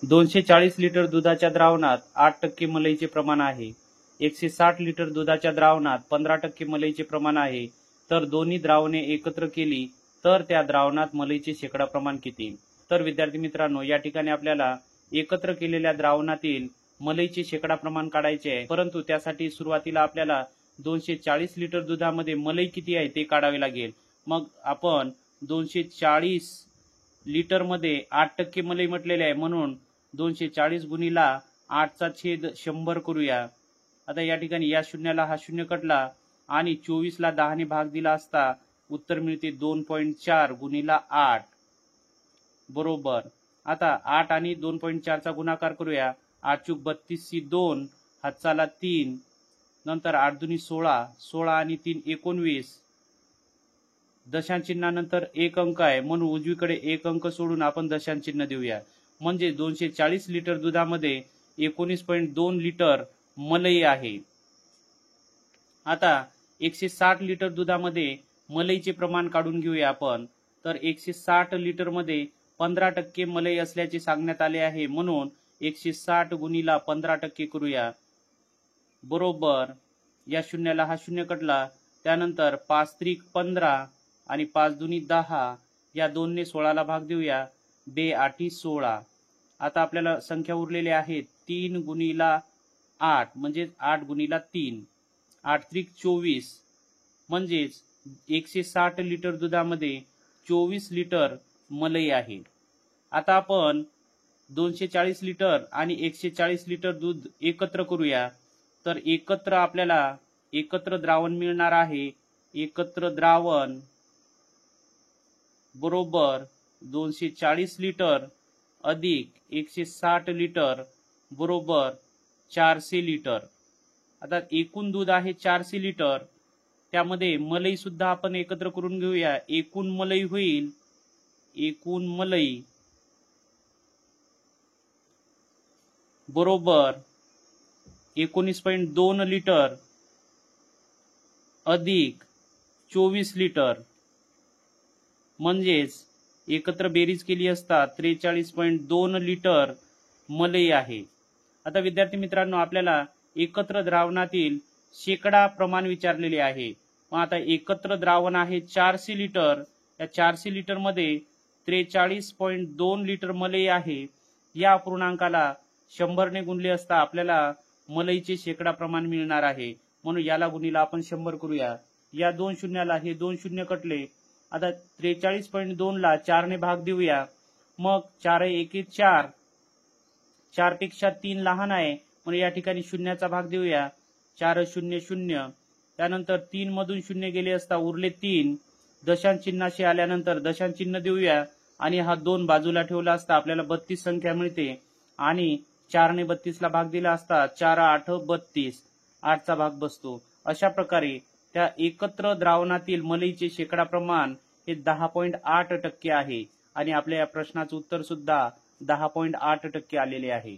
240 litre दुधाच्या द्रावणात 8% मलईचे प्रमाण आहे. 160 लिटर दुधाच्या द्रावणात 15% मलईचे प्रमाण आहे. तर दोन्ही द्रावणे एकत्र केली तर त्या द्रावणात मलईचे शेकडा प्रमाण किती? तर विद्यार्थी मित्रांनो, या ठिकाणी आपल्याला एकत्र केलेल्या द्रावणातील मलईचे शेकडा प्रमाण काढायचे आहे, परंतु त्यासाठी सुरुवातीला आपल्याला 240 लिटर दुधामध्ये मलई किती आहे ते काढावे लागेल. मग आपण 240 लिटर मध्ये 8% मलई म्हटलेले आहे, म्हणून 240 गुणिला 8/100 करूया. आता या ठिकाणी या शून्याला हा शून्य कटला आणि 24 ला 10 ने भाग दिला असता उत्तर मिळते 2.4 गुणिला 8 बरोबर. आता 8 आणि 2.4 चा गुणाकार करूया. 8 चूक 32 सी 2, हातचाला 3, नंतर 8 दुनी 16, 16 आणि 3 19. दशांश चिन्हानंतर एक अंक आहे, म्हणून उजवीकडे एक अंक सोडून आपण दशांश चिन्ह देऊया. म्हणजे 240 लिटर दुधामध्ये 19.2 लिटर मलई आहे. आता 160 लिटर दुधामध्ये मलईचे प्रमाण काढून घेऊया आपण. तर 160 लिटर मध्ये 15% मलई असल्याचे सांगण्यात आले आहे, म्हणून 160 गुणिला 15% करूया बरोबर. या शून्याला हा शून्य कटला, त्यानंतर 5 त्रिक 15 आणि 5 दुनी 10, या 2 ने 16 ला भाग देऊया. 2 8 16. आता आपल्याला संख्या उरलेल्या आहेत 3 गुणिला 8 म्हणजे 8 गुणिला 3, 8 त्रिक 24. म्हणजेच 160 लिटर दुधामध्ये 24 लिटर मलई आहे. आता आपण 240 लिटर आणि 140 लिटर दूध एकत्र करूया. तर एकत्र आपल्याला एकत्र द्रावण मिळणार आहे. एकत्र द्रावण बरोबर 240 लिटर अधिक 160 लिटर बरोबर 400 लिटर. आता एकूण दूध आहे 400 लिटर, त्यामध्ये मलई सुद्धा आपण एकत्र करून घेऊया. एकूण मलई होईल, एकूण मलई बरोबर 19.2 लिटर अधिक 24 लिटर, म्हणजेच एकत्र बेरीज केली असता 43.2 लिटर मलई आहे. आता विद्यार्थी मित्रांनो, आपल्याला एकत्र द्रावणातील शेकडा प्रमाण विचारलेले आहे. मग आता एकत्र द्रावण आहे 400 लिटर, या 400 लिटर मध्ये 43.2 लिटर मलई आहे. या अपूर्णांकाला 100 ने गुणले असता आपल्याला मलईचे शेकडा प्रमाण मिळणार आहे, म्हणून याला गुणीला आपण 100 करूया. या 2 शून्याला हे 2 शून्य कटले. आता 43.2 ला 4 ने भाग देऊया. मग 4 1 4, 4 पेक्षा 3 लहान आहे, म्हणून या ठिकाणी शून्याचा भाग देऊया. 4 0 0, त्यानंतर 3 मधून शून्य गेले असता उरले 3. दशांश चिन्हाशी आल्यानंतर दशांश चिन्ह देऊया आणि हा 2 बाजूला ठेवला असता आपल्याला 32 संख्या मिळते. आणि 4 ने 32 ला भाग दिला असता 4 8 32, 8 चा भाग बसतो. अशा प्रकारे त्या एकत्र द्रावणातील मलईचे शेकडा प्रमाण हे 10.8% आहे आणि आपल्या या प्रश्नाचं उत्तर सुद्धा 10.8% आलेले आहे.